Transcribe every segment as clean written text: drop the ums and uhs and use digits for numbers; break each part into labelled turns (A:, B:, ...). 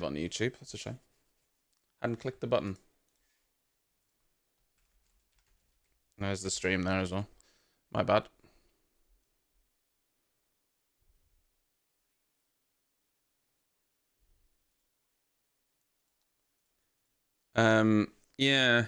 A: On YouTube. That's a shame. Hadn't clicked the button. There's the stream there as well. My bad. Yeah.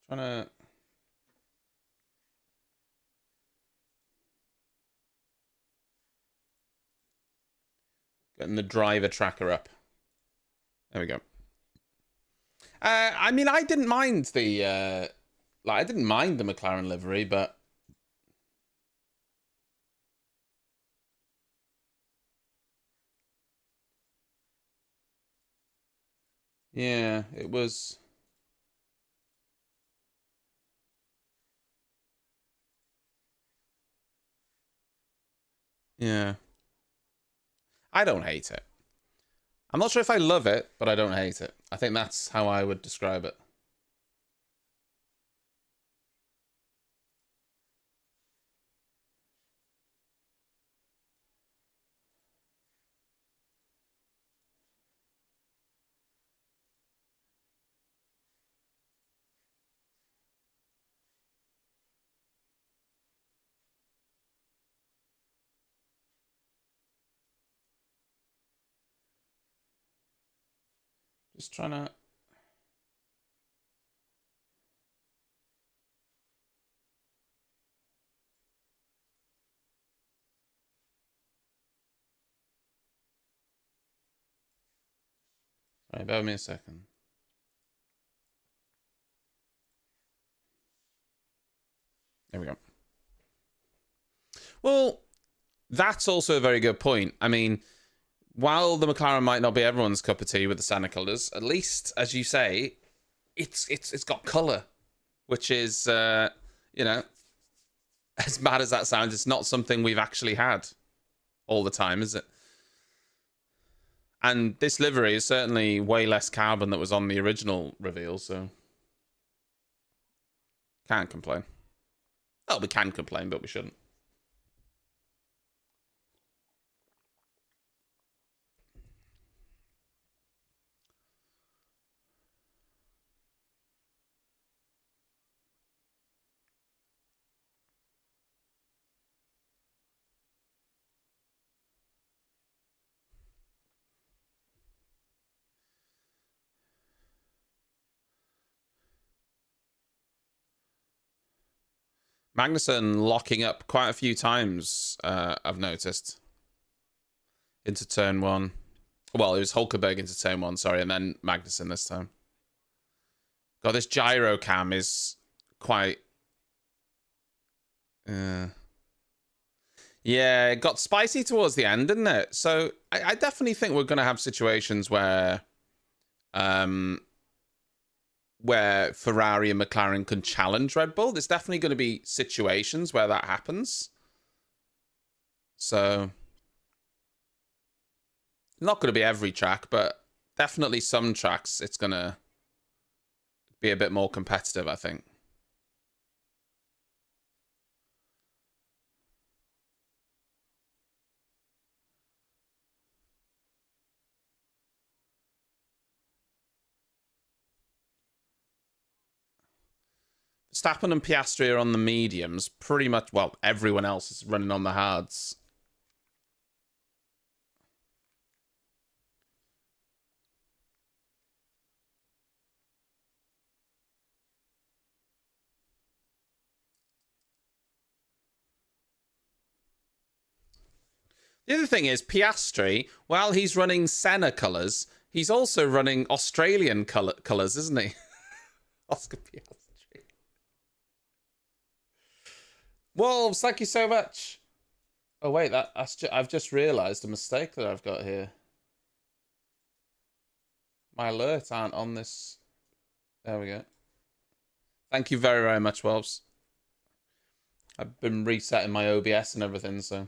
A: Trying to... Getting the driver tracker up. There we go. I mean, I didn't mind the... I didn't mind the McLaren livery, but... Yeah, it was... Yeah. I don't hate it. I'm not sure if I love it, but I don't hate it. I think that's how I would describe it. Just trying to... Alright, bear with me a second. There we go. Well, that's also a very good point. I mean, while the McLaren might not be everyone's cup of tea with the Santa colours, at least, as you say, it's got colour, which is, you know, as bad as that sounds, it's not something we've actually had all the time, is it? And this livery is certainly way less carbon that was on the original reveal, so can't complain. Well, we can complain, but we shouldn't. Magnussen locking up quite a few times, I've noticed. Into turn one. Well, it was Hulkenberg into turn one, sorry, and then Magnussen this time. God, this gyro cam is quite... Yeah, it got spicy towards the end, didn't it? So I definitely think we're going to have situations where... where Ferrari and McLaren can challenge Red Bull. There's definitely going to be situations where that happens. So, not going to be every track, but definitely some tracks it's going to be a bit more competitive, I think. Verstappen and Piastri are on the mediums. Pretty much, well, everyone else is running on the hards. The other thing is, Piastri, while he's running Senna colours, he's also running Australian colours, isn't he? Oscar Piastri. Wolves, thank you so much. Oh wait, I've just realised a mistake that I've got here. My alerts aren't on this. There we go. Thank you very, very much, Wolves. I've been resetting my OBS and everything, so.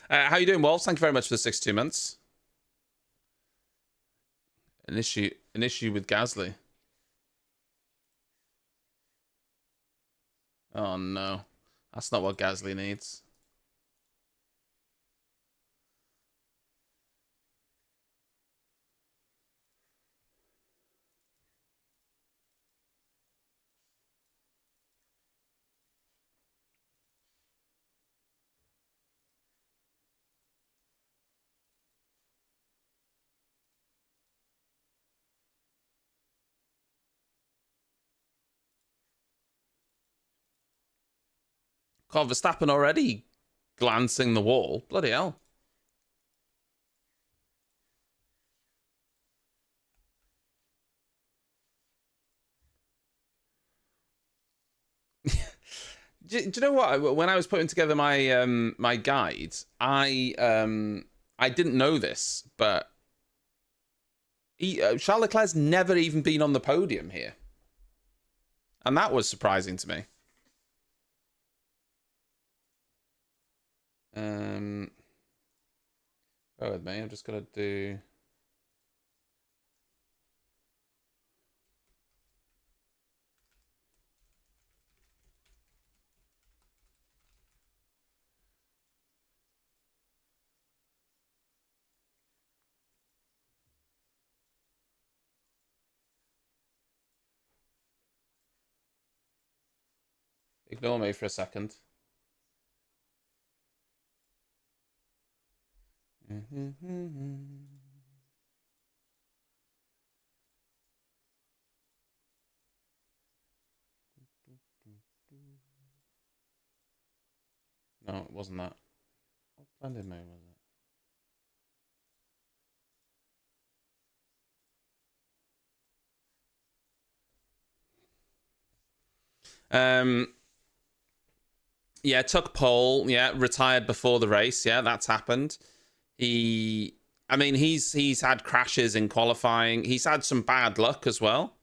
A: How you doing, Wolves? Thank you very much for the 62 months. An issue with Gasly. Oh no, that's not what Gasly needs. God, Verstappen already glancing the wall. Bloody hell. Do you know what? When I was putting together my my guide, I didn't know this, but Charles Leclerc's never even been on the podium here, and that was surprising to me. Bear with me. I'm just gonna do. Ignore me for a second. No, it wasn't that. What blended mode was it? Yeah, took pole. Yeah, retired before the race. Yeah, that's happened. I mean, he's had crashes in qualifying. He's had some bad luck as well.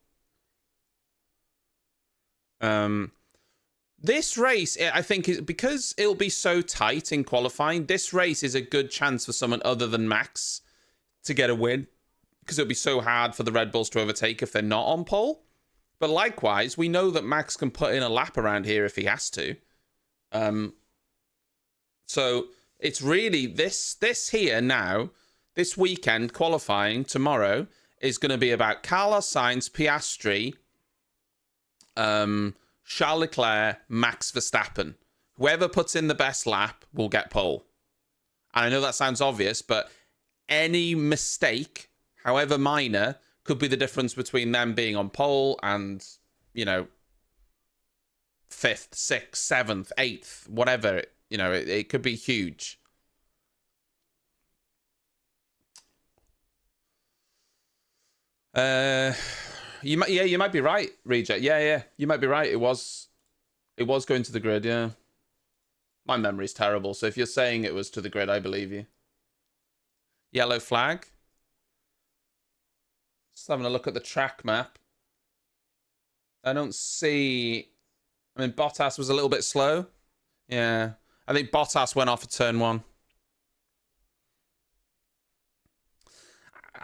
A: This race, I think, is because it'll be so tight in qualifying. This race is a good chance for someone other than Max to get a win, because it'll be so hard for the Red Bulls to overtake if they're not on pole. But likewise, we know that Max can put in a lap around here if he has to. So it's really this here now, this weekend qualifying tomorrow is going to be about Carlos Sainz, Piastri, Charles Leclerc, Max Verstappen. Whoever puts in the best lap will get pole. And I know that sounds obvious, but any mistake, however minor, could be the difference between them being on pole and, you know, 5th, 6th, 7th, 8th, whatever. You know, it could be huge. You might be right, Reject. Yeah, you might be right. It was going to the grid. Yeah, my memory's terrible. So if you're saying it was to the grid, I believe you. Yellow flag. Just having a look at the track map. I don't see. I mean, Bottas was a little bit slow. Yeah, I think Bottas went off at turn 1.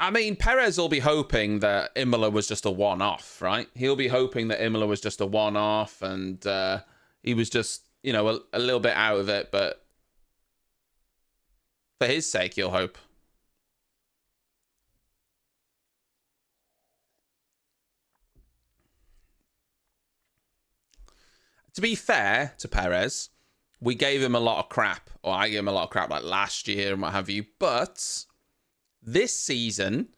A: I mean, Perez will be hoping that Imola was just a one-off, right? He'll be hoping that Imola was just a one-off and he was just, you know, a little bit out of it. But for his sake, he'll hope. To be fair to Perez, we gave him a lot of crap, or I gave him a lot of crap like last year and what have you. But this season,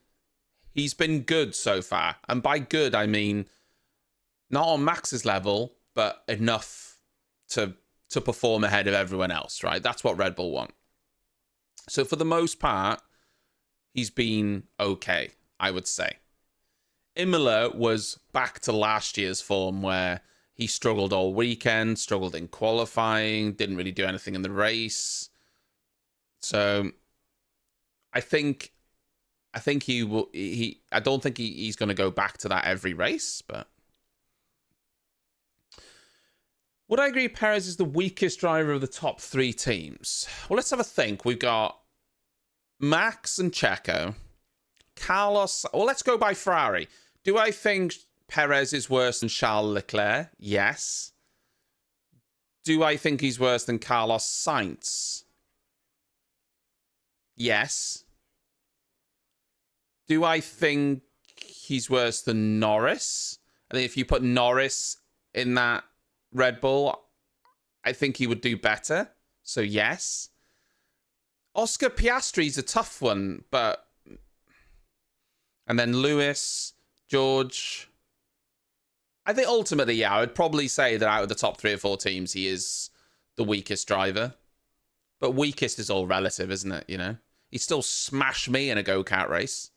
A: He's been good so far. And by good, I mean not on Max's level, but enough to perform ahead of everyone else, right? That's what Red Bull want. So for the most part, he's been okay, I would say. Imola was back to last year's form where he struggled all weekend, struggled in qualifying, didn't really do anything in the race. So I think he will. I don't think he's going to go back to that every race, but would I agree Perez is the weakest driver of the top three teams? Well, let's have a think. We've got Max and Checo, Carlos. Well, let's go by Ferrari. Do I think Perez is worse than Charles Leclerc? Yes. Do I think he's worse than Carlos Sainz? Yes. Do I think he's worse than Norris? I think if you put Norris in that Red Bull, I think he would do better. So yes. Oscar Piastri's a tough one, but... And then Lewis, George... I think ultimately, yeah, I would probably say that out of the top 3 or 4 teams, he is the weakest driver. But weakest is all relative, isn't it? You know? He still smashed me in a go-kart race.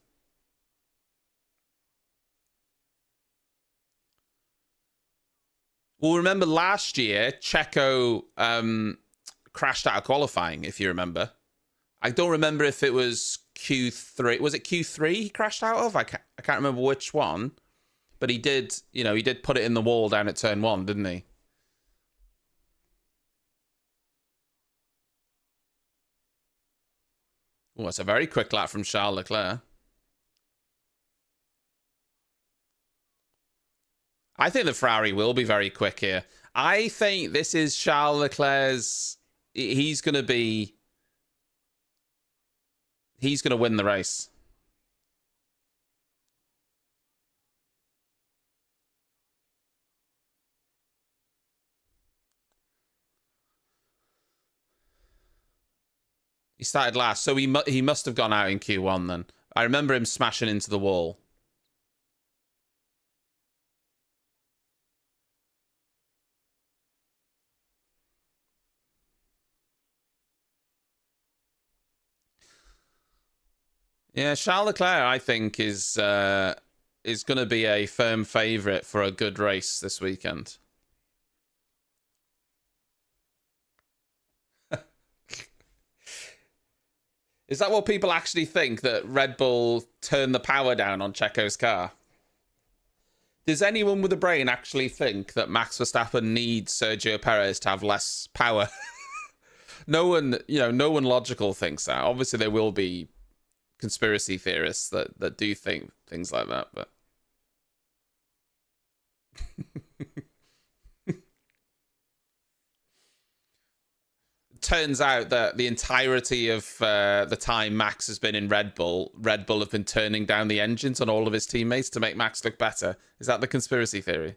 A: Well, remember last year, Checo crashed out of qualifying, if you remember. I don't remember if it was Q3. Was it Q3 he crashed out of? I can't remember which one. But he did, he did put it in the wall down at turn 1, didn't he? Oh, it's a very quick lap from Charles Leclerc. I think the Ferrari will be very quick here. I think this is Charles Leclerc's... He's going to win the race. He started last, so he must have gone out in Q1 then. I remember him smashing into the wall. Yeah, Charles Leclerc, I think, is going to be a firm favourite for a good race this weekend. Is that what people actually think, that Red Bull turned the power down on Checo's car? Does anyone with a brain actually think that Max Verstappen needs Sergio Perez to have less power? No one logical thinks that. Obviously, there will be conspiracy theorists that do think things like that, but turns out that the entirety of the time Max has been in Red Bull have been turning down the engines on all of his teammates to make Max look better. Is that the conspiracy theory?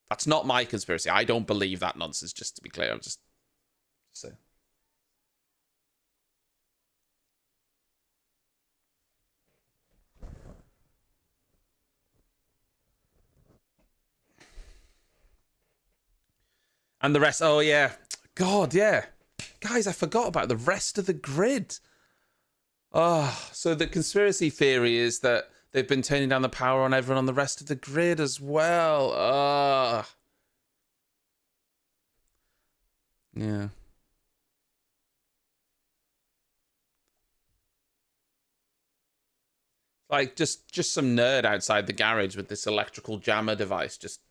A: That's not my conspiracy. I don't believe that nonsense, just to be clear. I'm just saying. And the rest, oh yeah. God, yeah. Guys, I forgot about the rest of the grid. Oh, so the conspiracy theory is that they've been turning down the power on everyone on the rest of the grid as well. Yeah. Like, just some nerd outside the garage with this electrical jammer device, just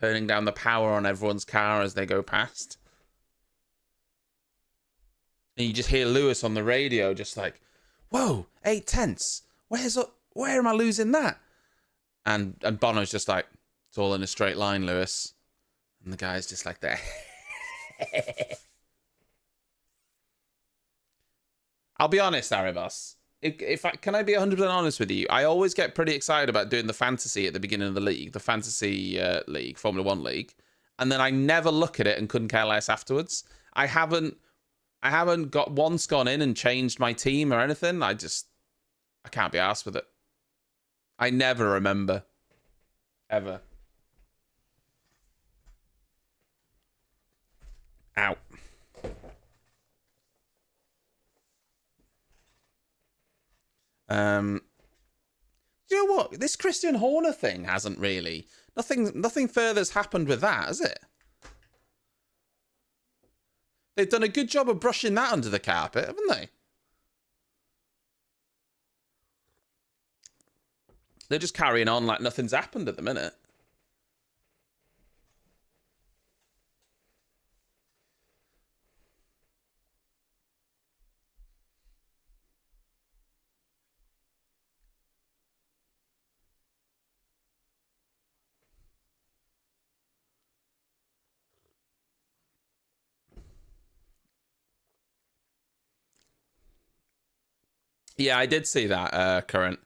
A: turning down the power on everyone's car as they go past. And you just hear Lewis on the radio just like, whoa, 8 tenths. Where am I losing that? And Bono's just like, it's all in a straight line, Lewis. And the guy's just like that. I'll be honest, Aribas. Can I be 100% honest with you? I always get pretty excited about doing the fantasy at the beginning of the league, the fantasy league, Formula 1 league, and then I never look at it and couldn't care less afterwards. I haven't I haven't got once gone in and changed my team or anything. I can't be arsed with it. I never remember. Ever. Ow. You know what? This Christian Horner thing hasn't really... Nothing further's happened with that, has it? They've done a good job of brushing that under the carpet, haven't they? They're just carrying on like nothing's happened at the minute. Yeah, I did see that, Current.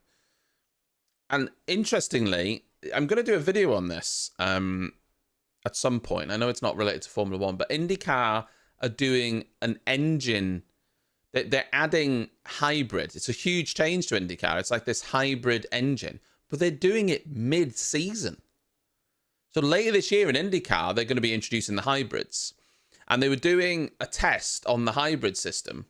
A: And interestingly, I'm going to do a video on this at some point. I know it's not related to Formula 1, but IndyCar are doing an engine. They're adding hybrid. It's a huge change to IndyCar. It's like this hybrid engine, but they're doing it mid-season. So later this year in IndyCar, they're going to be introducing the hybrids. And they were doing a test on the hybrid system.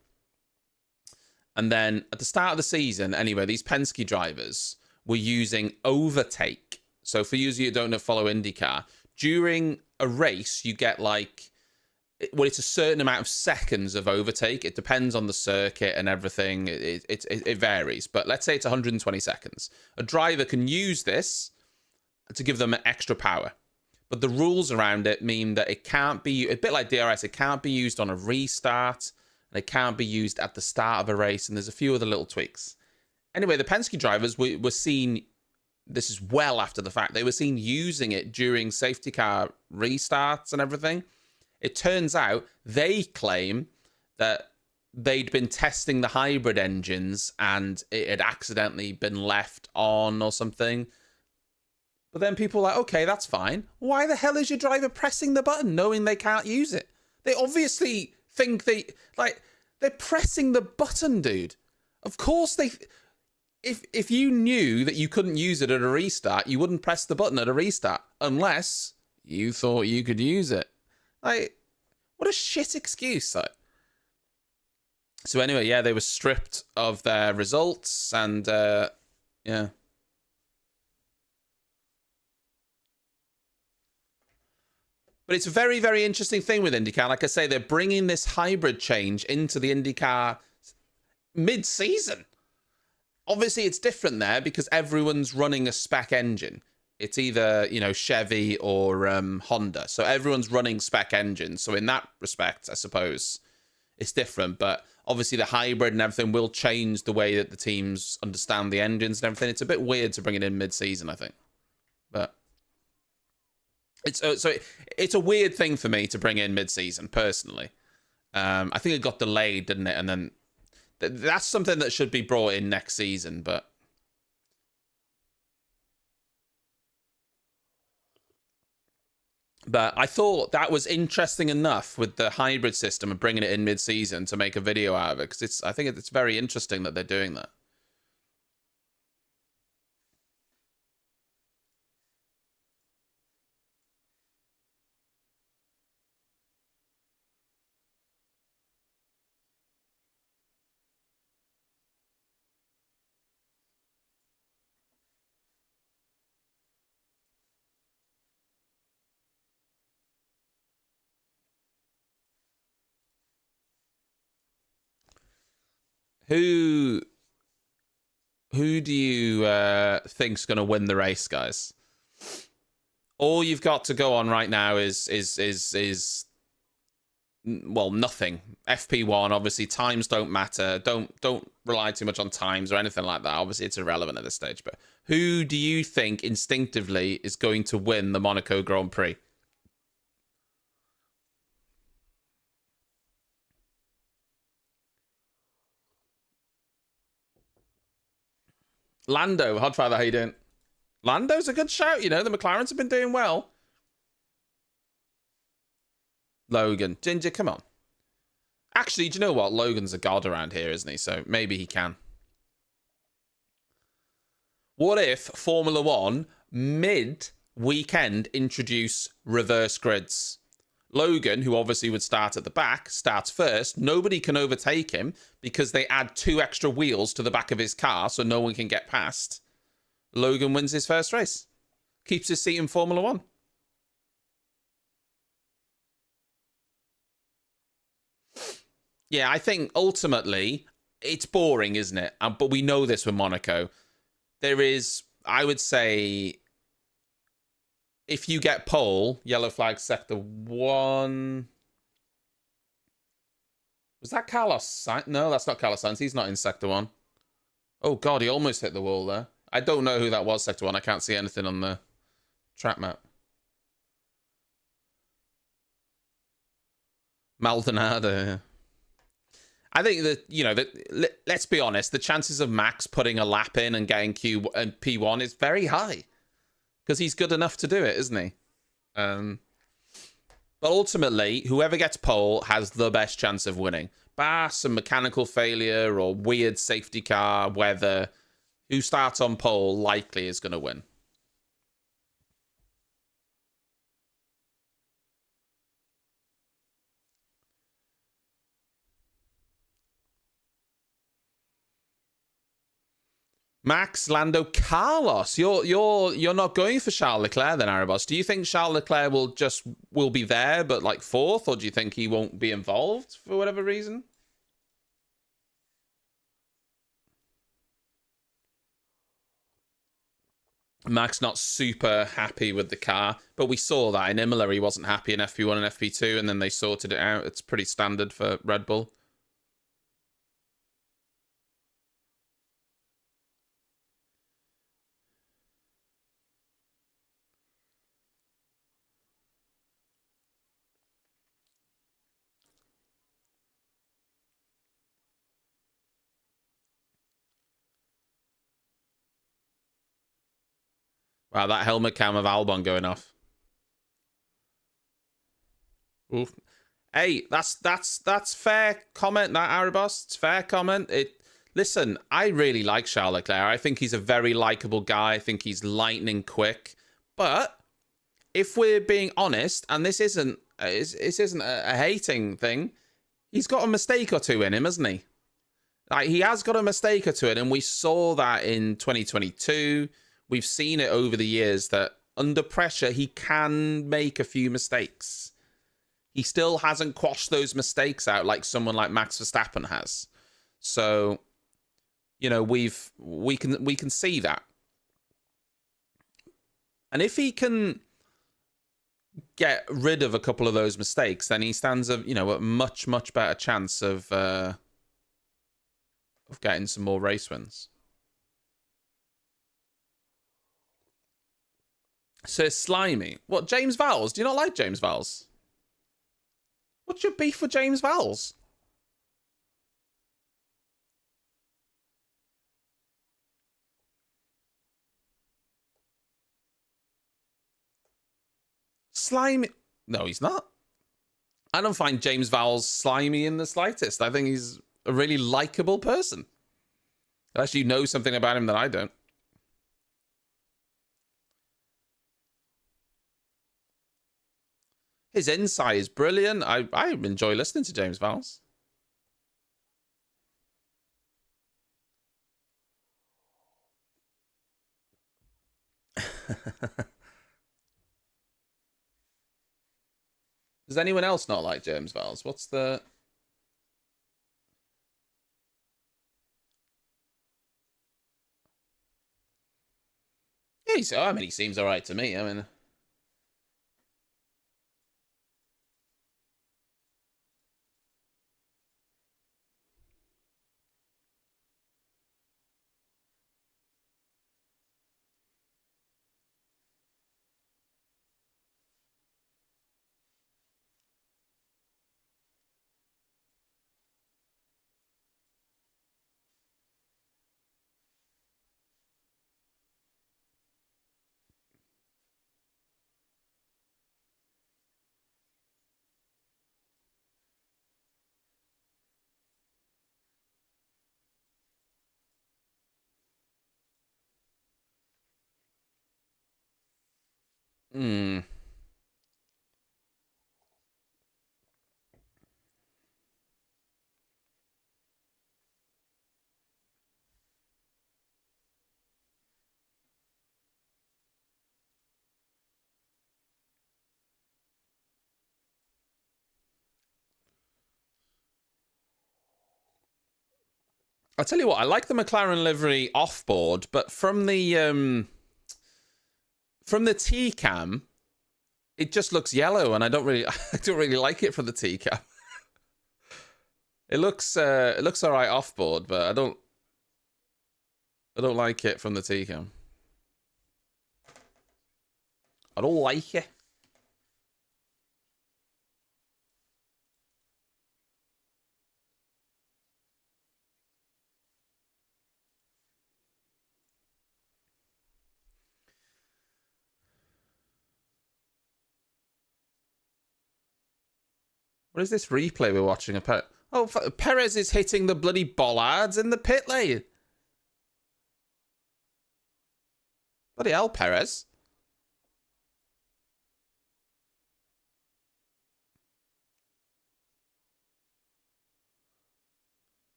A: And then at the start of the season, anyway, these Penske drivers were using overtake. So for you who don't know, follow IndyCar, during a race, you get like, well, it's a certain amount of seconds of overtake. It depends on the circuit and everything. It varies. But let's say it's 120 seconds. A driver can use this to give them extra power. But the rules around it mean that it can't be, a bit like DRS, it can't be used on a restart. And it can't be used at the start of a race. And there's a few other little tweaks. Anyway, the Penske drivers were seen, this is well after the fact, they were seen using it during safety car restarts and everything. It turns out they claim that they'd been testing the hybrid engines and it had accidentally been left on or something. But then people are like, okay, that's fine. Why the hell is your driver pressing the button knowing they can't use it? They obviously think they're pressing the button, dude. Of course they... If you knew that you couldn't use it at a restart, you wouldn't press the button at a restart unless you thought you could use it. Like, what a shit excuse, like. So anyway, yeah, they were stripped of their results and, yeah. But it's a very, very interesting thing with IndyCar. Like I say, they're bringing this hybrid change into the IndyCar mid-season. Obviously, it's different there because everyone's running a spec engine. It's either, you know, Chevy or Honda. So everyone's running spec engines. So in that respect, I suppose it's different. But obviously, the hybrid and everything will change the way that the teams understand the engines and everything. It's a bit weird to bring it in mid-season, I think. But it's a weird thing for me to bring in mid-season, personally. I think it got delayed, didn't it? And then that's something that should be brought in next season, but I thought that was interesting enough with the hybrid system and bringing it in mid-season to make a video out of it, because I think it's very interesting that they're doing that. Who do you think's going to win the race, guys? All you've got to go on right now is well, nothing. FP1, obviously, times don't matter. Don't rely too much on times or anything like that. Obviously, it's irrelevant at this stage. But who do you think instinctively is going to win the Monaco Grand Prix? Lando, Hodfather, how you doing? Lando's a good shout, you know. The McLarens have been doing well. Logan, Ginger, come on. Actually, do you know what? Logan's a god around here, isn't he? So maybe he can. What if Formula One mid-weekend introduce reverse grids? Logan, who obviously would start at the back, starts first. Nobody can overtake him because they add 2 extra wheels to the back of his car so no one can get past. Logan wins his first race. Keeps his seat in Formula One. Yeah, I think ultimately it's boring, isn't it? But we know this with Monaco. There is, I would say, if you get pole, yellow flag sector 1. Was that Carlos Sainz? No, that's not Carlos Sainz. He's not in sector 1. Oh, God, he almost hit the wall there. I don't know who that was, sector 1. I can't see anything on the track map. Maldonado. I think that, let's be honest, the chances of Max putting a lap in and getting Q and P1 is very high because he's good enough to do it, isn't he? But ultimately, whoever gets pole has the best chance of winning. Bar some mechanical failure or weird safety car weather, who starts on pole likely is going to win. Max, Lando, Carlos. You're not going for Charles Leclerc then, Arabos. Do you think Charles Leclerc will be there but like 4th, or do you think he won't be involved for whatever reason? Max not super happy with the car, but we saw that in Imola he wasn't happy in FP1 and FP2, and then they sorted it out. It's pretty standard for Red Bull. Wow, that helmet cam of Albon going off. Oof. Hey, that's fair comment, that Arabos. It's fair comment. Listen, I really like Charles Leclerc. I think he's a very likable guy. I think he's lightning quick. But if we're being honest, and this isn't a hating thing, he's got a mistake or two in him, hasn't he? Like, he has got a mistake or two in him. We saw that in 2022. We've seen it over the years that under pressure he can make a few mistakes. He still hasn't quashed those mistakes out like someone like Max Verstappen has. So, we can see that. And if he can get rid of a couple of those mistakes, then he stands a much, much better chance of getting some more race wins. So slimy. What, James Vowles? Do you not like James Vowles? What's your beef with James Vowles? Slimy? No, he's not. I don't find James Vowles slimy in the slightest. I think he's a really likable person. Unless you know something about him that I don't. His insight is brilliant. I enjoy listening to James Vowles. Does anyone else not like James Vowles? What's the... Yeah, I mean, he seems all right to me. I mean... Hmm. I'll tell you what, I like the McLaren livery off board, but from the T cam, it just looks yellow, and I don't really I don't really like it from the T cam. It looks all right off board, but I don't like it from the T cam. I don't like it. What is this replay we're watching? Oh, Perez is hitting the bloody bollards in the pit lane. Bloody hell, Perez.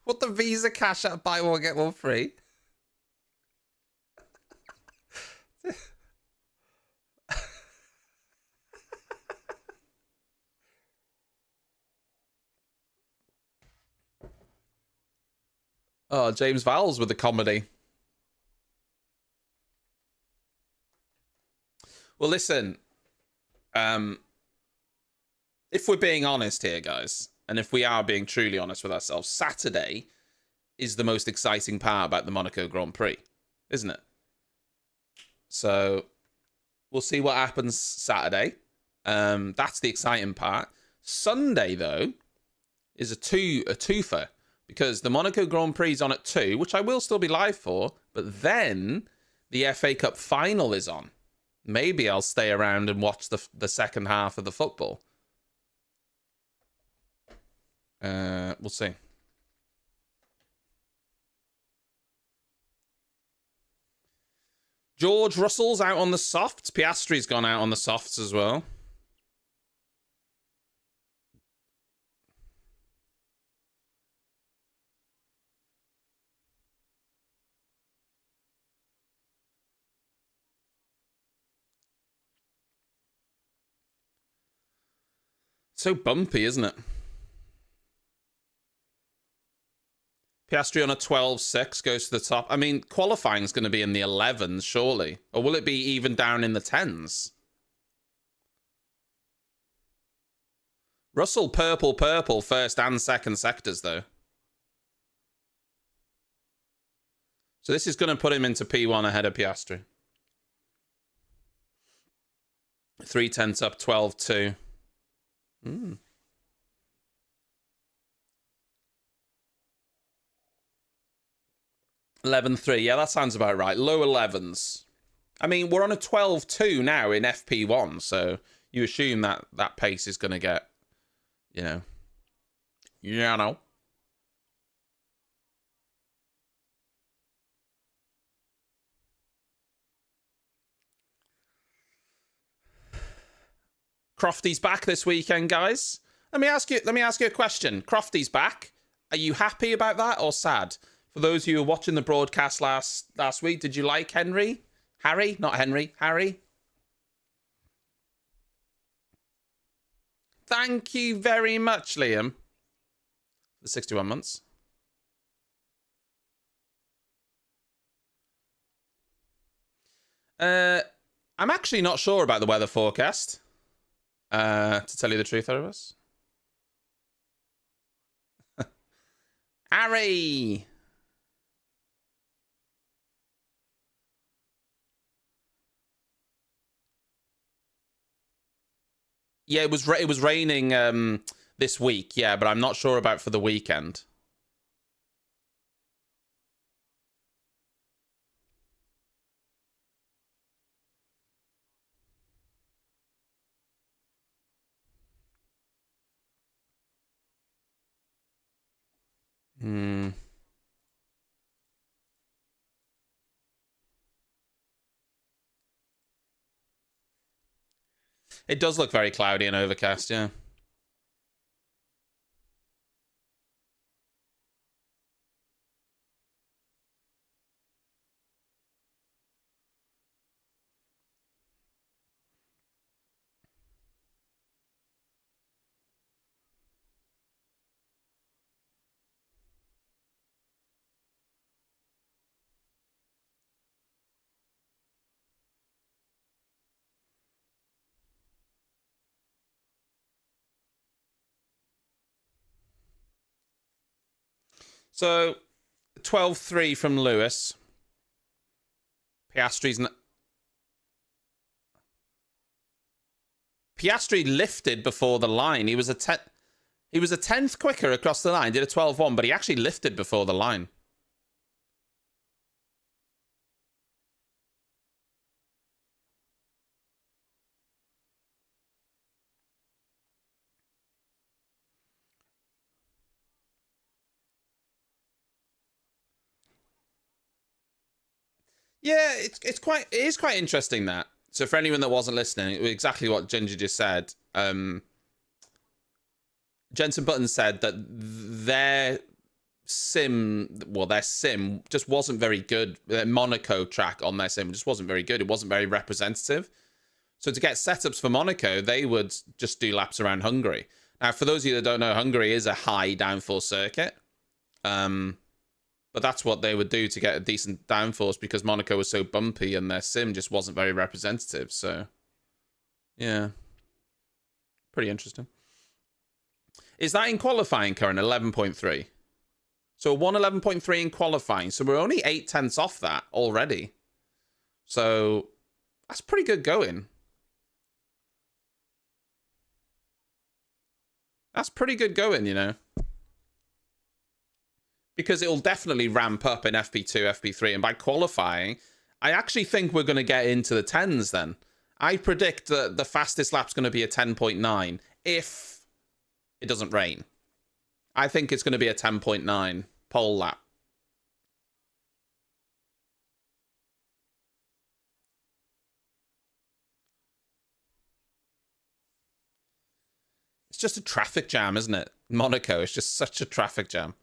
A: What the Visa cash out, buy one, get one free? Oh, James Vowles with the comedy. Well, listen. If we're being honest here, guys, and if we are being truly honest with ourselves, Saturday is the most exciting part about the Monaco Grand Prix, isn't it? So we'll see what happens Saturday. That's the exciting part. Sunday, though, is a twofer, because the Monaco Grand Prix is on at 2, which I will still be live for, but then the FA Cup final is on. Maybe I'll stay around and watch the second half of the football. We'll see. George Russell's out on the softs. Piastri's gone out on the softs as well. So bumpy, isn't it? Piastri on a 12.6 goes to the top. I mean, qualifying is going to be in the 11s, surely. Or will it be even down in the 10s? Russell purple first and second sectors, though. So this is going to put him into P1 ahead of Piastri. 3/10 up, 12.2. 11.3. Yeah, that sounds about right. Low 11s. I mean, we're on a 12.2 now in FP1, so you assume that that pace is going to get, you know. You know. Crofty's back this weekend, guys. Let me ask you a question. Crofty's back. Are you happy about that or sad? For those of you who were watching the broadcast last week, did you like Henry? Harry? Not Henry. Harry? Thank you very much, Liam. For the 61 months. I'm actually not sure about the weather forecast. To tell you the truth, Erebus. Harry! Yeah, it was raining this week, yeah, but I'm not sure about for the weekend. Hmm. It does look very cloudy and overcast, yeah. So 12-3 from Lewis. Piastri's Piastri lifted before the line. He was a tenth quicker across the line. Did a 12-1, but he actually lifted before the line. Yeah, it is quite interesting that. So for anyone that wasn't listening, it was exactly what Ginger just said. Jensen Button said that their sim just wasn't very good. The Monaco track on their sim just wasn't very good. It wasn't very representative. So to get setups for Monaco, they would just do laps around Hungary. Now, for those of you that don't know, Hungary is a high downforce circuit. But that's what they would do to get a decent downforce because Monaco was so bumpy and their sim just wasn't very representative. So, yeah. Pretty interesting. Is that in qualifying, Current? 11.3. So 111.3 in qualifying. So we're only 0.8 off that already. So that's pretty good going. That's pretty good going, you know. Because it'll definitely ramp up in FP2, FP3. And by qualifying, I actually think we're going to get into the 10s then. I predict that the fastest lap's going to be a 10.9 if it doesn't rain. I think it's going to be a 10.9 pole lap. It's just a traffic jam, isn't it? Monaco is just such a traffic jam.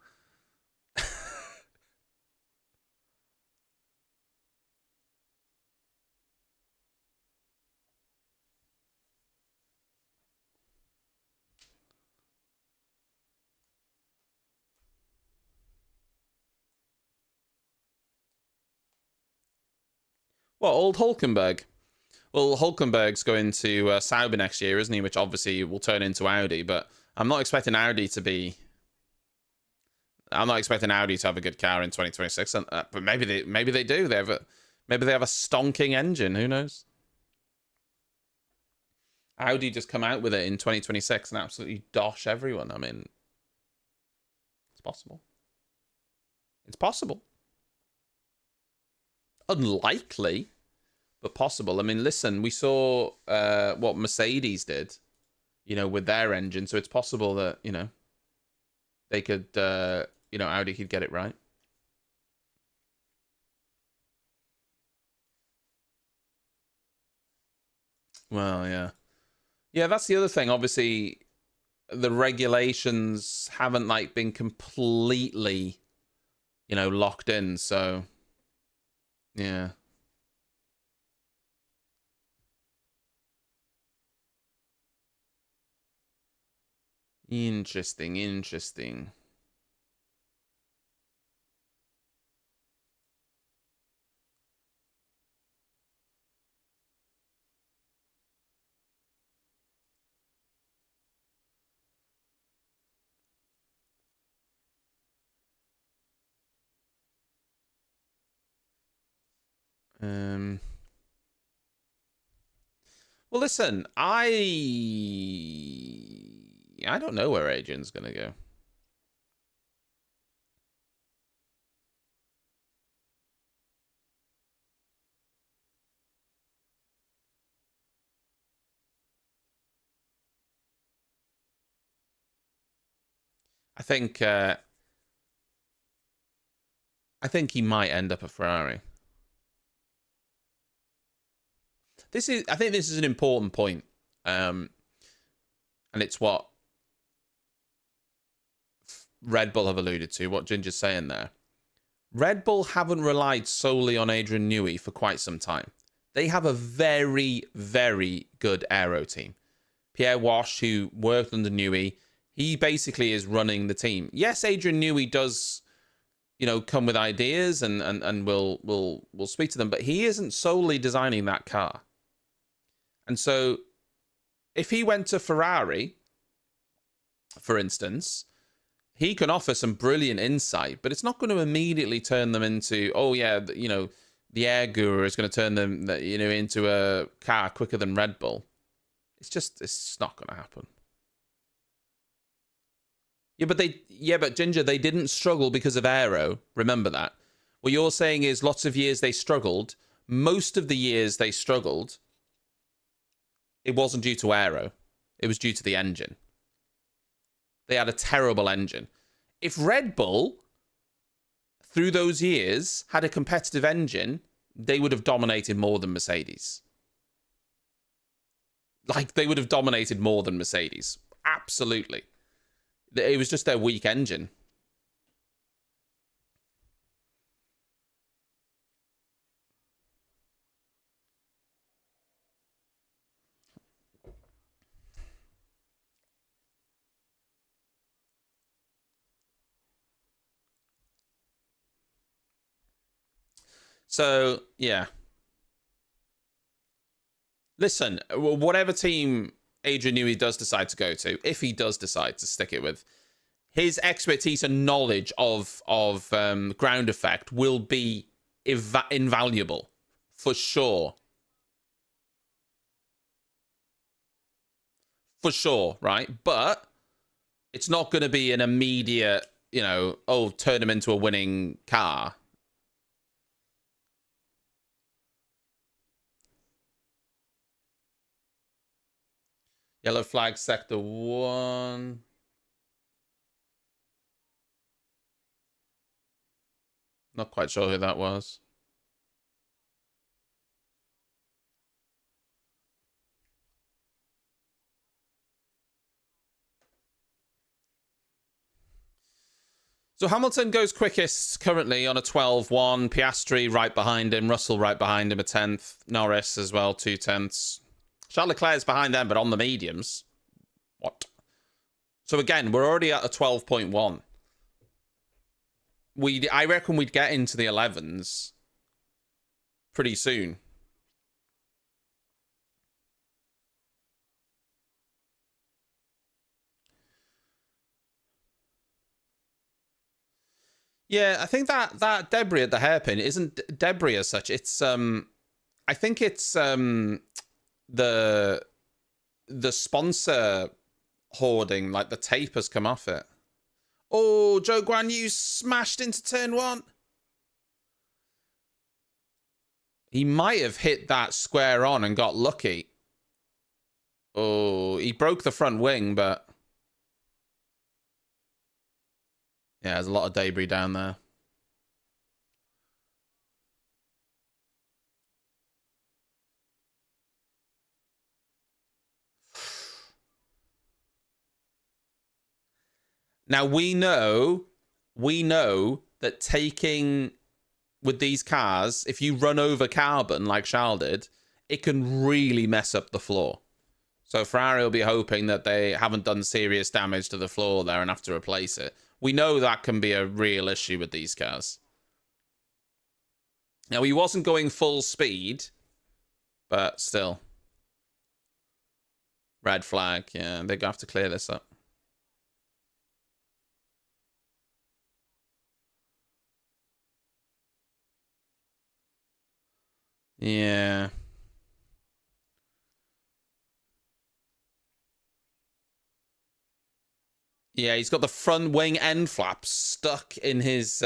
A: Well, old Hulkenberg. Well, Hulkenberg's going to Sauber next year, isn't he? Which obviously will turn into Audi, but I'm not expecting Audi to be... I'm not expecting Audi to have a good car in 2026, but maybe they do. Maybe they have a stonking engine. Who knows? Audi just come out with it in 2026 and absolutely dosh everyone. I mean, it's possible. It's possible. Unlikely, but possible. I mean, listen, we saw what Mercedes did, you know, with their engine. So it's possible that, you know, they could, you know, Audi could get it right. Well, yeah. Yeah, that's the other thing. Obviously, the regulations haven't, like, been completely, you know, locked in. So, yeah. Interesting, interesting. Well, listen, I don't know where Adrian's gonna go. I think he might end up at Ferrari. I think this is an important point. And it's what Red Bull have alluded to, what Ginger's saying there. Red Bull haven't relied solely on Adrian Newey for quite some time. They have a very, very good aero team. Pierre Wash, who worked under Newey, he basically is running the team. Yes, Adrian Newey does, come with ideas and will speak to them, but he isn't solely designing that car. And so if he went to Ferrari, for instance, he can offer some brilliant insight, but it's not going to immediately turn them into, the air guru is going to turn them, into a car quicker than Red Bull. It's just not going to happen. But Ginger, they didn't struggle because of aero. Remember that. What you're saying is lots of years they struggled. Most of the years they struggled, it wasn't due to aero. It was due to the engine. They had a terrible engine. If Red Bull, through those years, had a competitive engine, they would have dominated more than Mercedes. They would have dominated more than Mercedes. Absolutely. It was just their weak engine. So, yeah. Listen, whatever team Adrian Newey does decide to go to, if he does decide to stick it with, his expertise and knowledge of ground effect will be invaluable, for sure. For sure, right? But it's not going to be an immediate, turn him into a winning car. Yellow flag, sector 1. Not quite sure who that was. So Hamilton goes quickest currently on a 12-1. Piastri right behind him. Russell right behind him, a 10th. Norris as well, 2 tenths. Charles Leclerc's behind them, but on the mediums. What? So again, we're already at a 12.1. I reckon we'd get into the 11s pretty soon. Yeah, I think that debris at the hairpin isn't debris as such. It's I think it's the sponsor hoarding, like the tape has come off it. Oh, Zhou Guanyu smashed into turn 1. He might have hit that square on and got lucky. Oh, he broke the front wing, but yeah, there's a lot of debris down there. Now, we know that taking with these cars, if you run over carbon like Charles did, it can really mess up the floor. So Ferrari will be hoping that they haven't done serious damage to the floor there and have to replace it. We know that can be a real issue with these cars. Now, he wasn't going full speed, but still. Red flag. Yeah, they're going to have to clear this up. Yeah. Yeah, he's got the front wing end flaps stuck in his...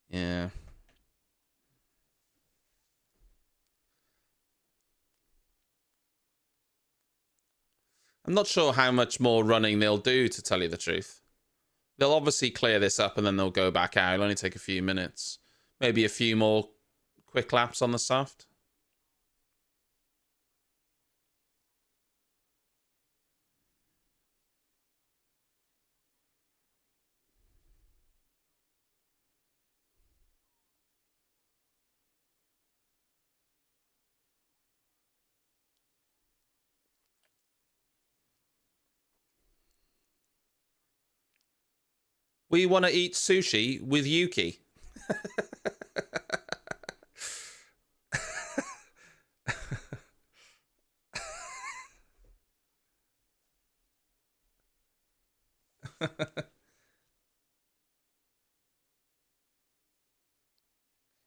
A: Yeah. I'm not sure how much more running they'll do, to tell you the truth. They'll obviously clear this up and then they'll go back out. It'll only take a few minutes. Maybe a few more quick laps on the soft. We want to eat sushi with Yuki.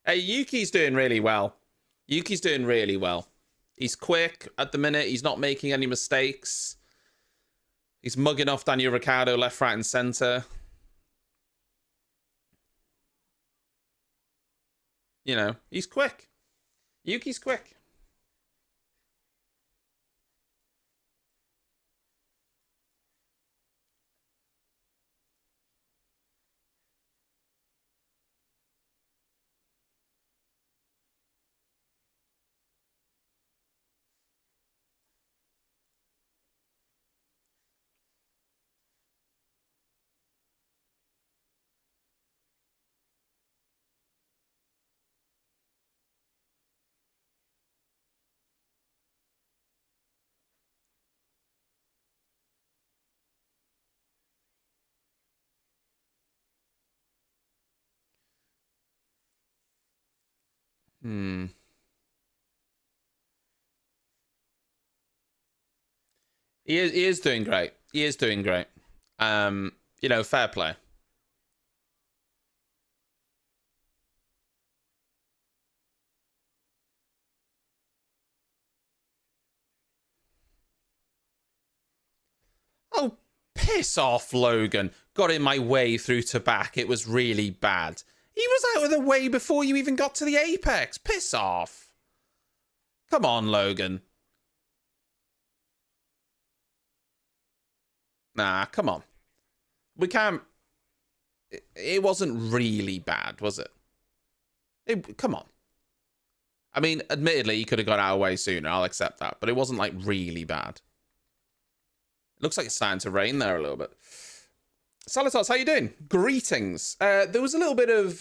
A: Hey, Yuki's doing really well. Yuki's doing really well. He's quick at the minute. He's not making any mistakes. He's mugging off Daniel Ricciardo left, right, and center. You know, he's quick. Yuki's quick. Hmm. He is doing great. He is doing great. You know, fair play. Oh, piss off, Logan. Got in my way through to back. It was really bad. He was out of the way before you even got to the apex. Piss off. Come on, Logan. Nah, come on. We can't... It wasn't really bad, was it? Come on. I mean, admittedly, he could have got out of the way sooner. I'll accept that. But it wasn't, like, really bad. It looks like it's starting to rain there a little bit. Salatots, how you doing? Greetings. There was a little bit of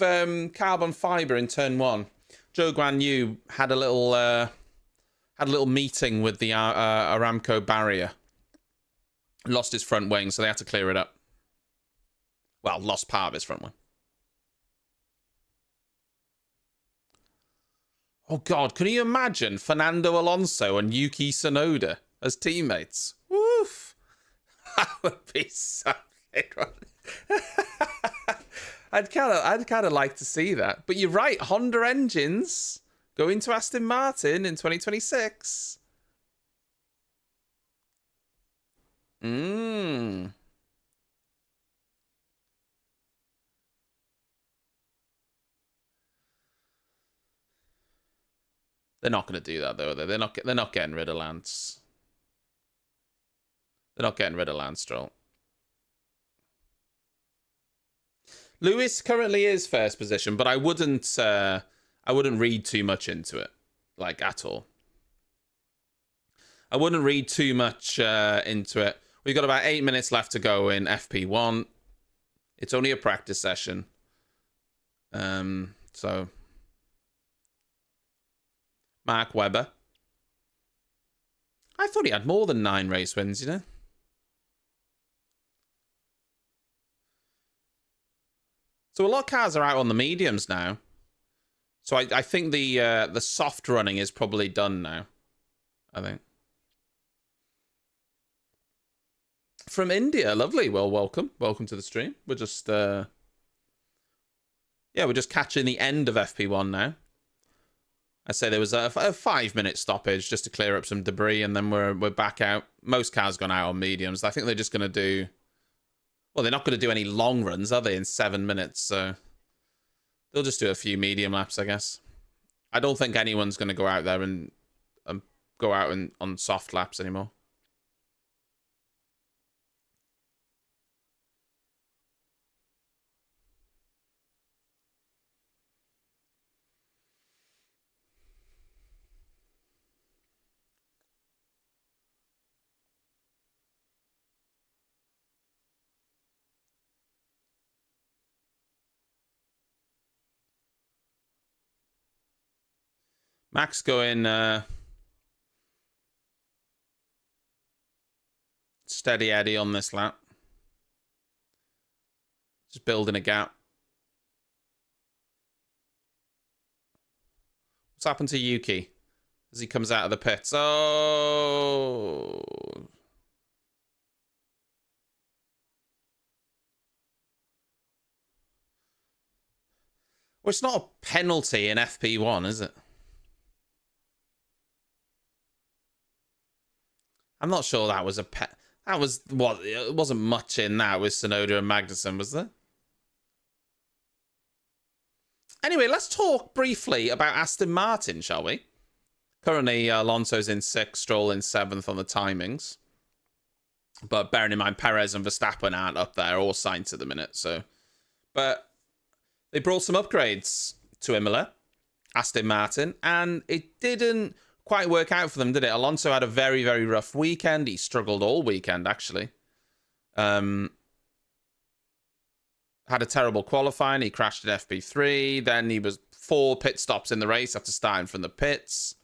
A: carbon fiber in turn 1. Joe Guan Yu had a little meeting with the Aramco barrier. Lost his front wing, so they had to clear it up. Well, lost part of his front wing. Oh, God. Can you imagine Fernando Alonso and Yuki Tsunoda as teammates? Woof. That would be something. I'd kind of like to see that. But you're right. Honda engines going to Aston Martin in 2026. Mmm. They're not going to do that, though, are they? They're not getting rid of Lance. They're not getting rid of Lance Stroll. Lewis currently is first position, but I wouldn't read too much into it, like, at all. I wouldn't read too much into it. We've got about 8 minutes left to go in FP1. It's only a practice session. So Mark Webber. I thought he had more than 9 race wins, you know? So a lot of cars are out on the mediums now. So I think the soft running is probably done now. I think. From India, lovely. Well, welcome to the stream. We're just we're just catching the end of FP1 now. I say there was a 5-minute stoppage just to clear up some debris, and then we're back out. Most cars gone out on mediums. I think they're just going to do... Well, they're not going to do any long runs, are they, in 7 minutes? So they'll just do a few medium laps, I guess. I don't think anyone's going to go out there and go out on soft laps anymore. Max going steady Eddie on this lap. Just building a gap. What's happened to Yuki as he comes out of the pits? Oh. Well, it's not a penalty in FP1, is it? I'm not sure that was a that was what it wasn't much in that with Tsunoda and Magnussen, was there? Anyway, let's talk briefly about Aston Martin, shall we? Currently, Alonso's in 6th, Stroll in 7th on the timings. But bearing in mind, Perez and Verstappen aren't up there, or Sainz at the minute. So, but they brought some upgrades to Imola, Aston Martin, and it didn't quite work out for them, did it? Alonso had a very, very rough weekend. He struggled all weekend, actually. Had a terrible qualifying. He crashed at FP3. Then he was 4 pit stops in the race after starting from the pits.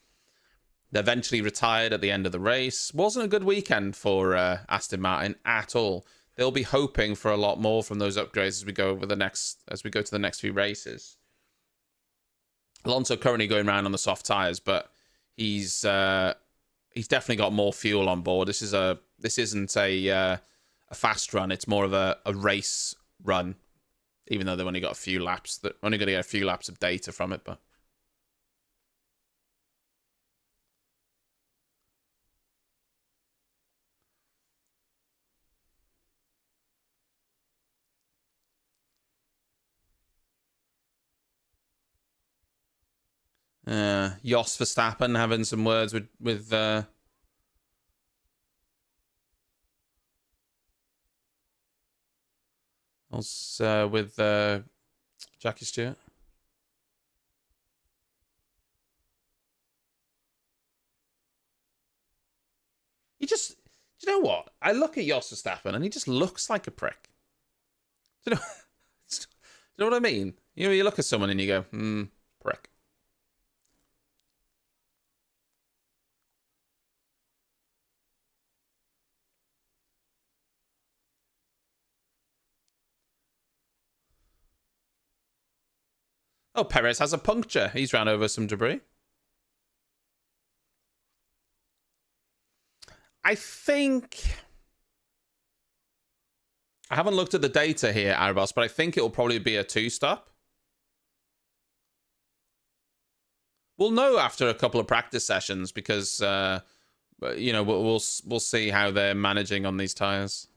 A: They eventually retired at the end of the race. Wasn't a good weekend for Aston Martin at all. They'll be hoping for a lot more from those upgrades as we go to the next few races. Alonso currently going around on the soft tires, but he's definitely got more fuel on board. This isn't a fast run. It's more of a race run, even though they've only got a few laps. They're only going to get a few laps of data from it, but. Jos Verstappen having some words with with Jackie Stewart. Do you know what? I look at Jos Verstappen and he just looks like a prick. Do you know, do you know what I mean? You look at someone and you go, prick. Oh, Perez has a puncture. He's ran over some debris. I think. I haven't looked at the data here, Arabos, but I think it will probably be a 2-stop. We'll know after a couple of practice sessions because, we'll see how they're managing on these tires.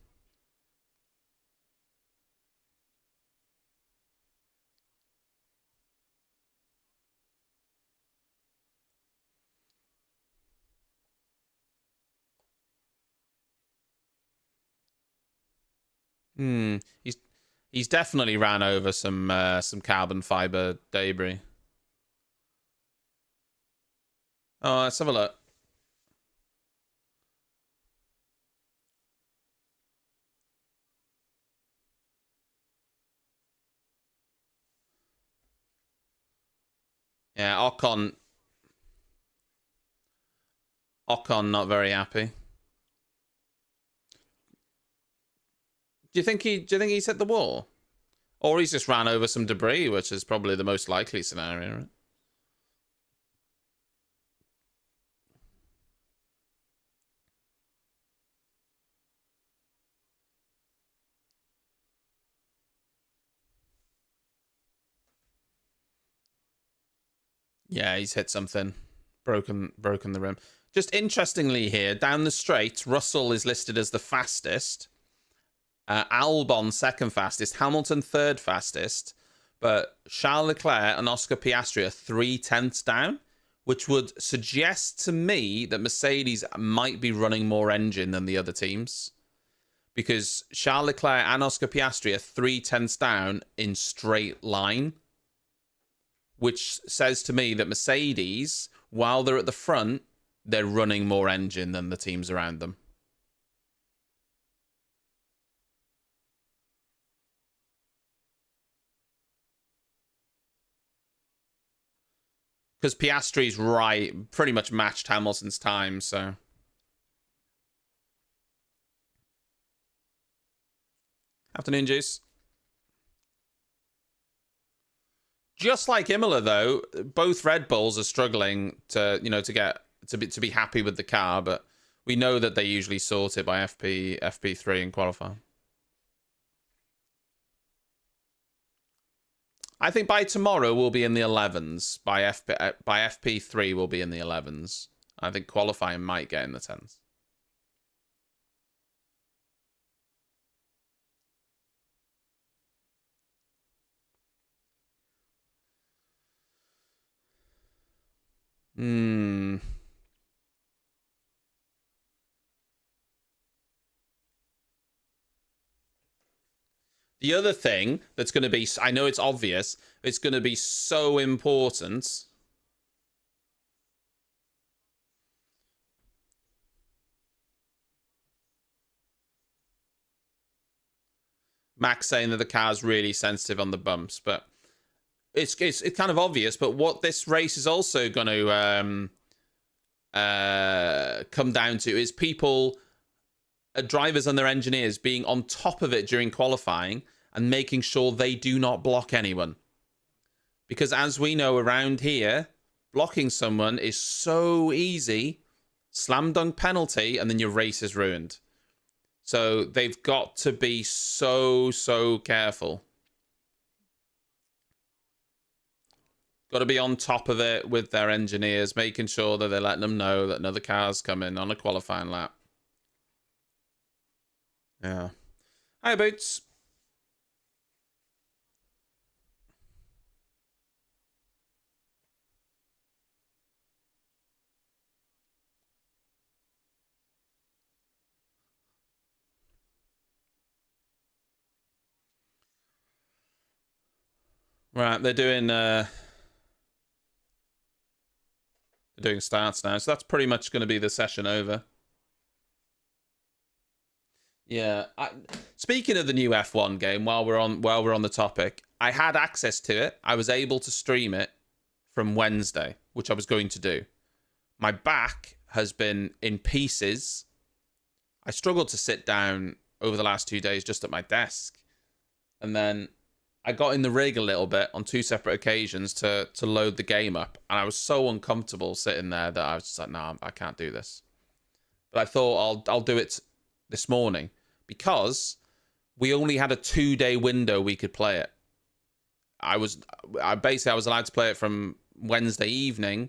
A: He's definitely ran over some carbon fiber debris. Oh, let's have a look. Yeah, Ocon not very happy. Do you think he's hit the wall? Or he's just ran over some debris, which is probably the most likely scenario, right? Yeah, he's hit something. Broken the rim. Just interestingly here, down the straight, Russell is listed as the fastest. Albon second fastest. Hamilton third fastest. But Charles Leclerc and Oscar Piastri are 3/10 down, which would suggest to me that Mercedes might be running more engine than the other teams. Because Charles Leclerc and Oscar Piastri are 3/10 down in straight line, which says to me that Mercedes, while they're at the front, they're running more engine than the teams around them. Because Piastri's pretty much matched Hamilton's time, so. Afternoon, Juice. Just like Imola, though, both Red Bulls are struggling to, to be happy with the car, but we know that they usually sort it by FP3 in qualifying. I think by tomorrow we'll be in the 11s. By FP3 we'll be in the 11s. I think qualifying might get in the 10s. The other thing that's going to be, I know it's obvious, it's going to be so important. Max saying that the car's really sensitive on the bumps, but it's kind of obvious. But what this race is also going to come down to is people, drivers and their engineers being on top of it during qualifying and making sure they do not block anyone. Because as we know around here, blocking someone is so easy. Slam dunk penalty, and then your race is ruined. So they've got to be so careful. Got to be on top of it with their engineers, making sure that they're letting them know that another car's coming on a qualifying lap. Yeah. Hi, Boots. Right, they're doing starts now, so that's pretty much going to be the session over. Yeah. Speaking of the new F1 game, while we're on the topic, I had access to it. I was able to stream it from Wednesday, which I was going to do. My back has been in pieces. I struggled to sit down over the last 2 days just at my desk, and then I got in the rig a little bit on 2 separate occasions to load the game up, and I was so uncomfortable sitting there that I was just like, no, I can't do this. But I thought I'll do it this morning because we only had a 2-day window we could play it. I was allowed to play it from Wednesday evening,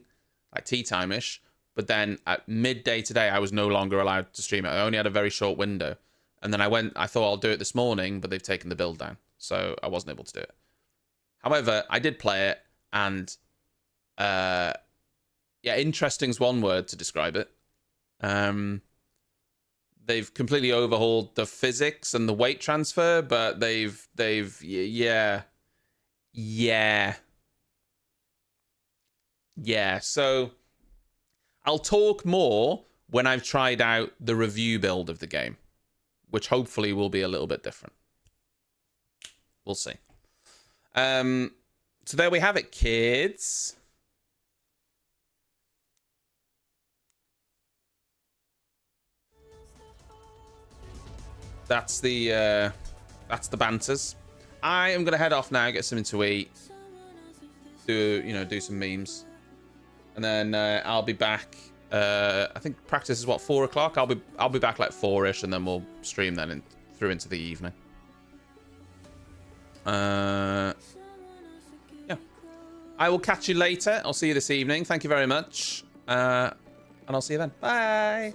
A: like tea time-ish, but then at midday today I was no longer allowed to stream it. I only had a very short window. And then I thought I'll do it this morning, but they've taken the build down. So I wasn't able to do it. However, I did play it, and yeah, interesting's one word to describe it. They've completely overhauled the physics and the weight transfer, but they've So I'll talk more when I've tried out the review build of the game, which hopefully will be a little bit different. We'll see. So there we have it, kids. That's the banters. I am gonna head off now, get something to eat, do some memes, and then I'll be back. I think practice is what, 4 o'clock. I'll be back like 4ish, and then we'll stream then through into the evening. Yeah, I will catch you later. I'll see you this evening. Thank you very much, and I'll see you then. Bye.